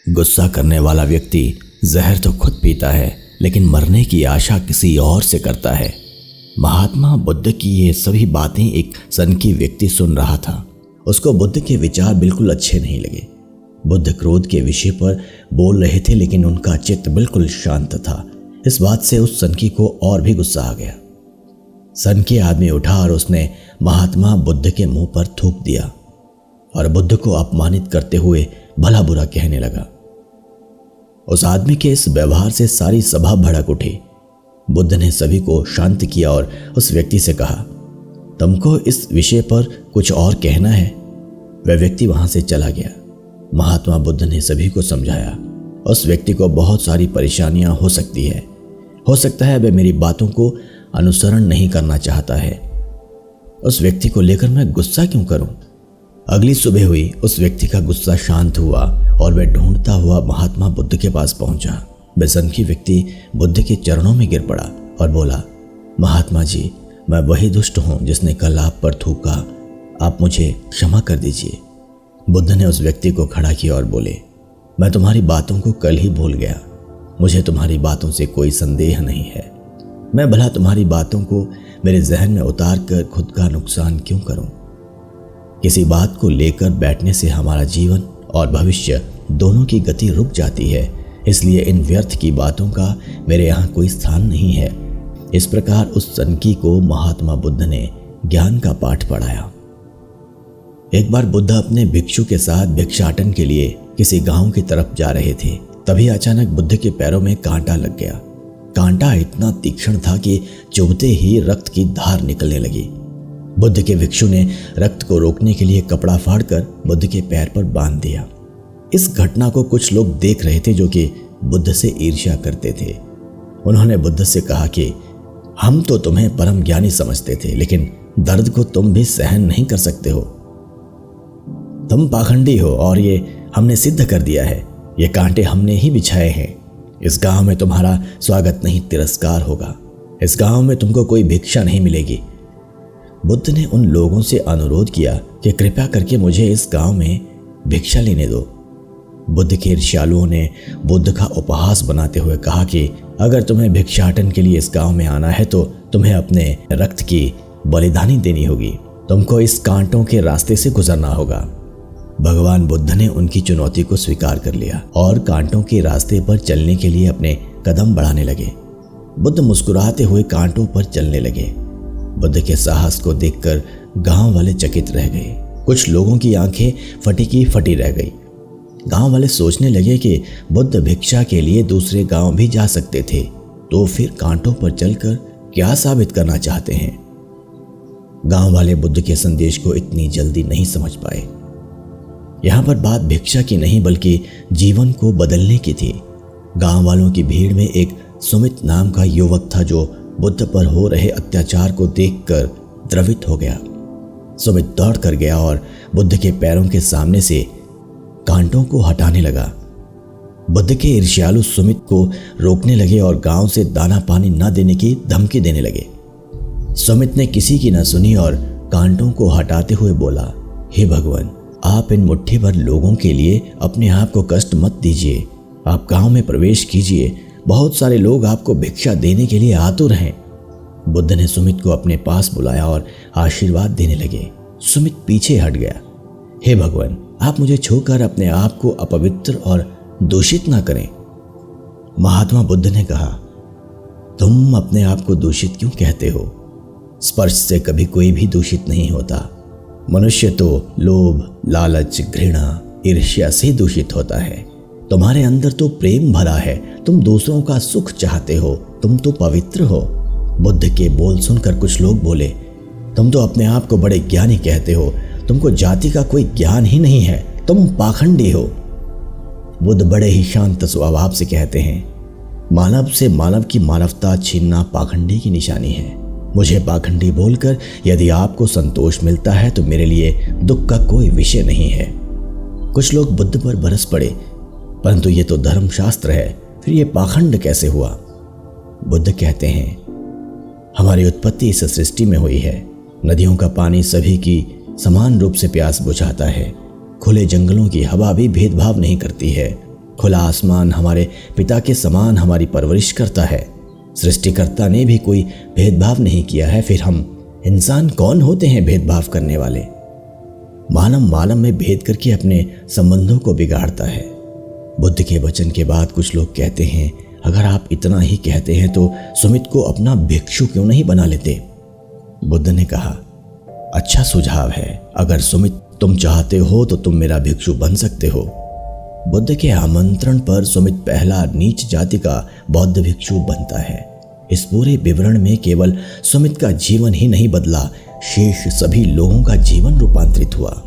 गुस्सा करने वाला व्यक्ति जहर तो खुद पीता है, लेकिन मरने की आशा किसी और से करता है। महात्मा बुद्ध की ये सभी बातें एक सनकी व्यक्ति सुन रहा था। उसको बुद्ध के विचार बिल्कुल अच्छे नहीं लगे। बुद्ध क्रोध के विषय पर बोल रहे थे, लेकिन उनका चित्त बिल्कुल शांत था। इस बात से उस सनकी को और भी गुस्सा आ गया। सनकी आदमी उठा और उसने महात्मा बुद्ध के मुंह पर थूक दिया और बुद्ध को अपमानित करते हुए भला बुरा कहने लगा। उस आदमी के इस व्यवहार से सारी सभा भड़क उठी। बुद्ध ने सभी को शांत किया और उस व्यक्ति से कहा, तुमको इस विषय पर कुछ और कहना है? वह व्यक्ति वहां से चला गया। महात्मा बुद्ध ने सभी को समझाया, उस व्यक्ति को बहुत सारी परेशानियां हो सकती है। हो सकता है वह मेरी बातों को अनुसरण नहीं करना चाहता है। उस व्यक्ति को लेकर मैं गुस्सा क्यों करूं? अगली सुबह हुई, उस व्यक्ति का गुस्सा शांत हुआ और वह ढूंढता हुआ महात्मा बुद्ध के पास पहुंचा। वह सनकी व्यक्ति बुद्ध के चरणों में गिर पड़ा और बोला, महात्मा जी, मैं वही दुष्ट हूं जिसने कल आप पर थूका। आप मुझे क्षमा कर दीजिए। बुद्ध ने उस व्यक्ति को खड़ा किया और बोले, मैं तुम्हारी बातों को कल ही भूल गया। मुझे तुम्हारी बातों से कोई संदेह नहीं है। मैं भला तुम्हारी बातों को मेरे जहन में उतार कर खुद का नुकसान क्यों करूं? किसी बात को लेकर बैठने से हमारा जीवन और भविष्य दोनों की गति रुक जाती है। इसलिए इन व्यर्थ की बातों का मेरे यहाँ कोई स्थान नहीं है। इस प्रकार उस सनकी को महात्मा बुद्ध ने ज्ञान का पाठ पढ़ाया। एक बार बुद्ध अपने भिक्षु के साथ भिक्षाटन के लिए किसी गांव की तरफ जा रहे थे। तभी अचानक बुद्ध के पैरों में कांटा लग गया। कांटा इतना तीक्ष्ण था कि चुभते ही रक्त की धार निकलने लगी। बुद्ध के भिक्षु ने रक्त को रोकने के लिए कपड़ा फाड़कर बुद्ध के पैर पर बांध दिया। इस घटना को कुछ लोग देख रहे थे जो कि बुद्ध से ईर्ष्या करते थे। उन्होंने बुद्ध से कहा कि हम तो तुम्हें परम ज्ञानी समझते थे, लेकिन दर्द को तुम भी सहन नहीं कर सकते हो। तुम पाखंडी हो और ये हमने सिद्ध कर दिया है। ये कांटे हमने ही बिछाए हैं। इस गांव में तुम्हारा स्वागत नहीं, तिरस्कार होगा। इस गांव में तुमको कोई भिक्षा नहीं मिलेगी। बुद्ध ने उन लोगों से अनुरोध किया कि कृपया करके मुझे इस गांव में भिक्षा लेने दो। बुद्ध के ईर्ष्यालुओं ने बुद्ध का उपहास बनाते हुए कहा कि अगर तुम्हें भिक्षाटन के लिए इस गांव में आना है तो तुम्हें अपने रक्त की बलिदानी देनी होगी। तुमको इस कांटों के रास्ते से गुजरना होगा। भगवान बुद्ध ने उनकी चुनौती को स्वीकार कर लिया और कांटों के रास्ते पर चलने के लिए अपने कदम बढ़ाने लगे। बुद्ध मुस्कुराते हुए कांटों पर चलने लगे। बुद्ध के साहस को देखकर गांव वाले चकित रह गए। कुछ लोगों की आंखें फटी की फटी रह गई। गांव वाले सोचने लगे कि बुद्ध भिक्षा के लिए दूसरे गांव भी जा सकते थे, तो फिर कांटों पर चलकर क्या साबित करना चाहते हैं? गांव वाले बुद्ध के संदेश को इतनी जल्दी नहीं समझ पाए। यहां पर बात भिक्षा की नहीं बल्कि जीवन को बदलने की थी। गांव वालों की भीड़ में एक सुमित नाम का युवक था जो बुद्ध पर हो रहे अत्याचार को देखकर द्रवित हो गया। सुमित दौड़ कर गया और बुद्ध के पैरों के सामने से कांटों को हटाने लगा। बुद्ध के ईर्ष्यालु सुमित को रोकने लगे और गांव से दाना पानी न देने की धमकी देने लगे। सुमित ने किसी की न सुनी और कांटों को हटाते हुए बोला, हे भगवान, आप इन मुट्ठी भर लोगों के लिए अपने आप को कष्ट मत दीजिए। आप गांव में प्रवेश कीजिए। बहुत सारे लोग आपको भिक्षा देने के लिए आतुर हैं। बुद्ध ने सुमित को अपने पास बुलाया और आशीर्वाद देने लगे। सुमित पीछे हट गया। हे भगवान, आप मुझे छूकर अपने आप को अपवित्र और दूषित ना करें। महात्मा बुद्ध ने कहा, तुम अपने आप को दूषित क्यों कहते हो? स्पर्श से कभी कोई भी दूषित नहीं होता। मनुष्य तो लोभ, लालच, घृणा, ईर्ष्या से दूषित होता है। तुम्हारे अंदर तो प्रेम भरा है। तुम दूसरों का सुख चाहते हो। तुम तो पवित्र हो। बुद्ध के बोल सुनकर कुछ लोग बोले, तुम तो अपने आप को बड़े ज्ञानी कहते हो। तुमको जाति का कोई ज्ञान ही नहीं है। तुम पाखंडी हो। बुद्ध बड़े ही शांत स्वभाव से कहते हैं, मानव से मानव की मानवता छीनना पाखंडी की निशानी है। मुझे पाखंडी बोलकर यदि आपको संतोष मिलता है तो मेरे लिए दुख का कोई विषय नहीं है। कुछ लोग बुद्ध पर बरस पड़े, परंतु ये तो धर्मशास्त्र है, फिर ये पाखंड कैसे हुआ? बुद्ध कहते हैं, हमारी उत्पत्ति इस सृष्टि में हुई है। नदियों का पानी सभी की समान रूप से प्यास बुझाता है। खुले जंगलों की हवा भी भेदभाव नहीं करती है। खुला आसमान हमारे पिता के समान हमारी परवरिश करता है। सृष्टिकर्ता ने भी कोई भेदभाव नहीं किया है, फिर हम इंसान कौन होते हैं भेदभाव करने वाले। मालम मालम में भेद करके अपने संबंधों को बिगाड़ता है। बुद्ध के वचन के बाद कुछ लोग कहते हैं, अगर आप इतना ही कहते हैं तो सुमित को अपना भिक्षु क्यों नहीं बना लेते। बुद्ध ने कहा, अच्छा सुझाव है, अगर सुमित तुम चाहते हो तो तुम मेरा भिक्षु बन सकते हो। बुद्ध के आमंत्रण पर सुमित पहला नीच जाति का बौद्ध भिक्षु बनता है। इस पूरे विवरण में केवल सुमित का जीवन ही नहीं बदला, शेष सभी लोगों का जीवन रूपांतरित हुआ।